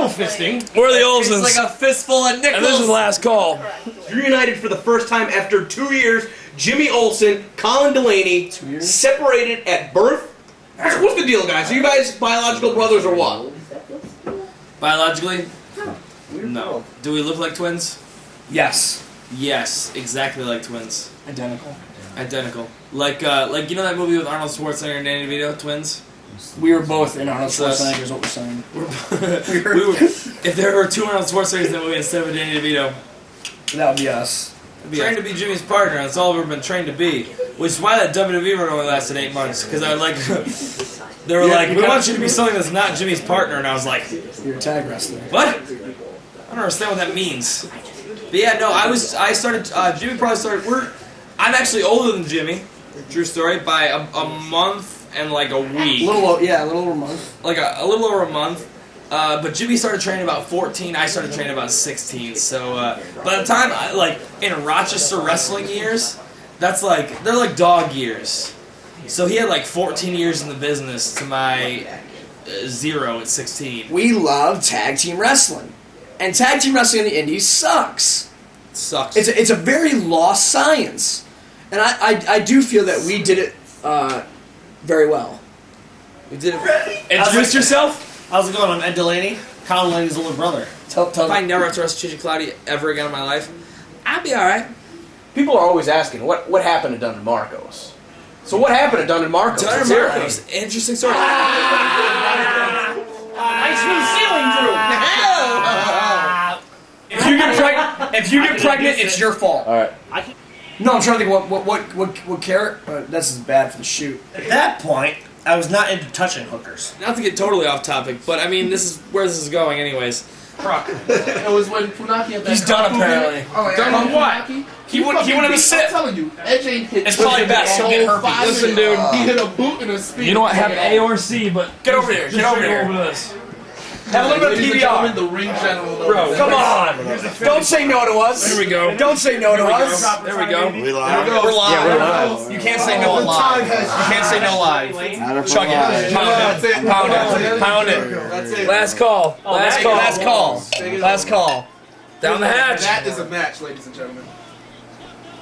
fisting. We're the Olsens. It's like a fistful of nickels. And this is the last call. Reunited for the first time after 2 years. Jimmy Olsen, Colin Delaney, separated at birth. What's the deal, guys? Are you guys biological brothers or what? Biologically? No. Do we look like twins? Yes. Yes, exactly like twins. Identical. Identical. Like you know that movie with Arnold Schwarzenegger and Danny DeVito, Twins? We were both in Arnold Schwarzenegger is what we're saying. If there were two Arnold Schwarzeneggers in that movie instead of Danny DeVito, That would be us. trained to be Jimmy's partner. That's all we've been trained to be. Which is why that WWE run only lasted 8 months. Because I like, they were like, we want you to be something that's not Jimmy's partner, and I was like, You're a tag wrestler. what? I don't understand what that means. But yeah, no, I started. Jimmy probably started. I'm actually older than Jimmy. True story. By a month and like a week. A little over a month. Like a little over a month. But Jimmy started training about 14. I started training about 16. So by the time in Rochester wrestling years, they're like dog years. So he had like 14 years in the business to my 0 at 16. We love tag team wrestling. And tag team wrestling in the indies sucks. Sucks. It's a very lost science. And I do feel that we did it very well. We did it. Introduce yourself. How's it going? I'm Ed Delaney, Colin Delaney's older brother. Tell If I never have to wrestle Chichi Cloudy ever again in my life, I'd be alright. People are always asking, what happened to Dunn & Marcos? So what happened to Dunn & Marcos? Dunn & Marcos, interesting story. Nice smooth ceiling, Drew. If you get pregnant, it's your fault. All right. No, I'm trying to think what carrot. This is bad for the shoot. At that point, I was not into touching hookers. Not to get totally off topic, but I mean, this is where this is going, anyways. It was when Funaki had that. He's done apparently. Oh, yeah. Done with what? He wouldn't be sick. I'm telling you, Edge ain't hit. It's probably best. He'll get herpes. Listen, dude. He hit a boot and a speed. You know what? Have A or C, but Get over here. Get over here. This. Have a little bit of Ladies and gentlemen, PBR. the ring general. Bro, come on. Don't say no to us. Here we go. Don't say no to us. There we go. We live. We're live. Yeah, we're live. You can't say no live. You can't say no live. Chuck it. Pound it. Pound it. That's it. Last call. Last call. Last call. Last call. Down the hatch. That is a match, ladies and gentlemen.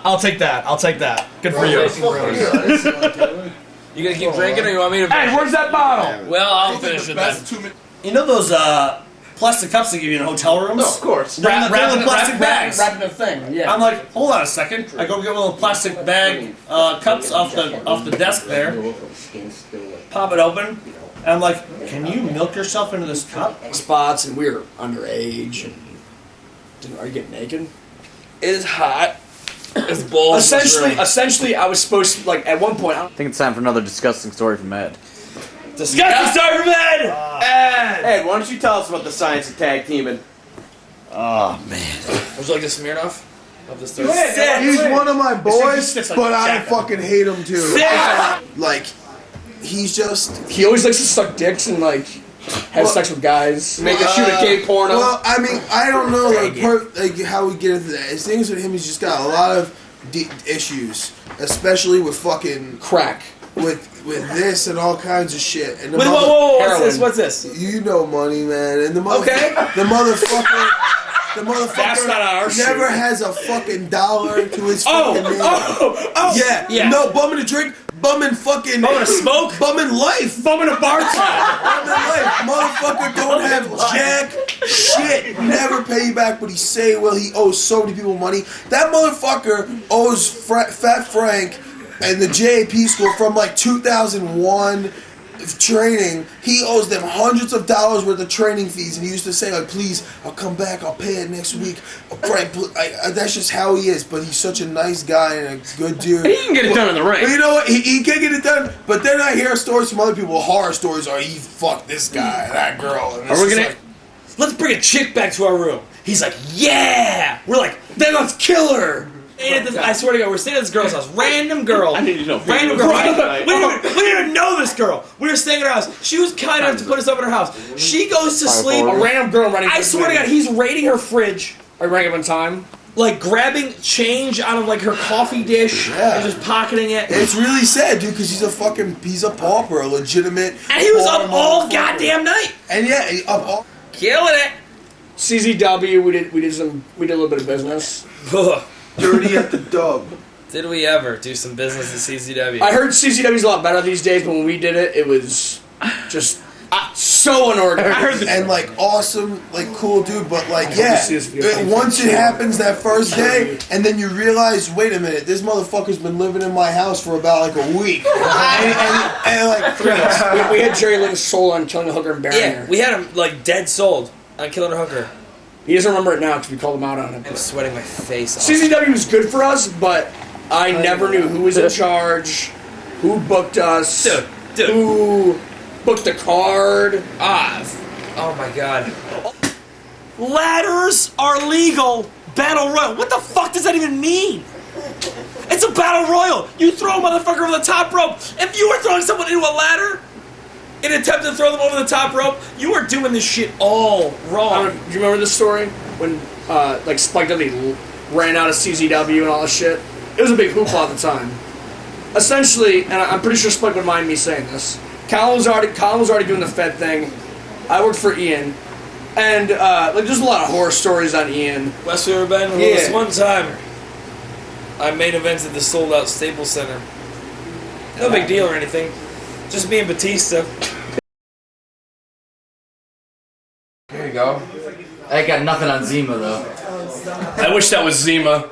I'll take that. I'll take that. Good for you. You gonna keep drinking, or you want me to? Hey, where's that bottle? Well, I'll These are finish the it then. best 2 minutes. You know those plastic cups they give you in hotel rooms? No, of course. They're in the plastic bags. Wrapping a thing. Yeah. I'm like, hold on a second. I go get one of the plastic bag cups off the desk there. Pop it open. And I'm like, can you milk yourself into this cup? Spots, and we were underage. And are you getting naked? It is hot. It's balls. Essentially, I was supposed to at one point. I think it's time for another disgusting story from Ed. Disgusting story from Ed. Ed, why don't you tell us about the science of tag teaming? Oh, man. Would you like to smear it off? Of the story? He's one of my boys, sticks like but I Jack. fucking hate him too. Like, he's just. He always likes to suck dicks and have sex with guys. Make us shoot a gay porno. Well, I mean, I don't know how we get into that. His things with him, he's just got a lot of issues, especially with fucking Crack. with this and all kinds of shit. And the Wait, whoa, what's this? You know, money, man, and the Okay. the motherfucker. The motherfucker That's not our shit. never has a fucking dollar to his fucking name. Yeah, no, bumming a drink, bumming fucking... Bumming a smoke? Bumming life. Bumming a bar tab. Bumming life. Motherfucker don't have jack shit. Never pay you back, but he say, well, he owes so many people money. That motherfucker owes Fat Frank and the JAP school from 2001... training. He owes them hundreds of dollars worth of training fees, and he used to say, please, I'll come back, I'll pay it next week. Frank, that's just how he is, but he's such a nice guy and a good dude. He can get it done in the ring. But you know what? He can get it done, but then I hear stories from other people, horror stories, he fucked this guy, that girl. And Are we gonna... Let's bring a chick back to our room. He's like, yeah! We're like, then let's kill her! I swear to God, we're staying at this girl's house. Random girl. I need to know. Random girl. We didn't even know this girl. We were staying at her house. She was kind enough to put us up in her house. She goes to sleep. A random girl running. I swear to God, he's raiding her fridge. Are you running up on time? Grabbing change out of her coffee dish and just pocketing it. It's really sad, dude, because he's a pauper, a legitimate. And he was pauper up all motherfucker. goddamn night. And yeah, up all. Killing it. CZW, we did a little bit of business. Dirty at the dub. Did we ever do some business at CCW? I heard CCW's a lot better these days, but when we did it, it was just so unorganized. And like awesome, like cool dude, but like hope you see this video. once it happens that first day, and then you realize, wait a minute, this motherfucker's been living in my house for about like a week, and like we had Jerry Lynn's soul on Killing a Hooker and burying Yeah, her. we had him like dead sold on Killing a Hooker. He doesn't remember it now because we called him out on it. I'm sweating my face off. CCW was good for us, but I never knew who was in charge, who booked us, Dude. who booked the card. Oh my god. Ladders are legal. Battle Royal. What the fuck does that even mean? It's a Battle Royal. You throw a motherfucker over the top rope. If you were throwing someone into a ladder in an attempt to throw them over the top rope, you are doing this shit all wrong. Do you remember this story when like Spike Dudley ran out of CZW and all this shit? It was a big hoopla at the time. Essentially, and I'm pretty sure Spike would mind me saying this. Colin was already doing the Fed thing. I worked for Ian, and like there's a lot of horror stories on Ian. West River Bend, well, this one time I made events at the sold out Staples Center. No big deal or anything. Just me and Batista. There you go. I got nothing on Zima though. I wish that was Zima.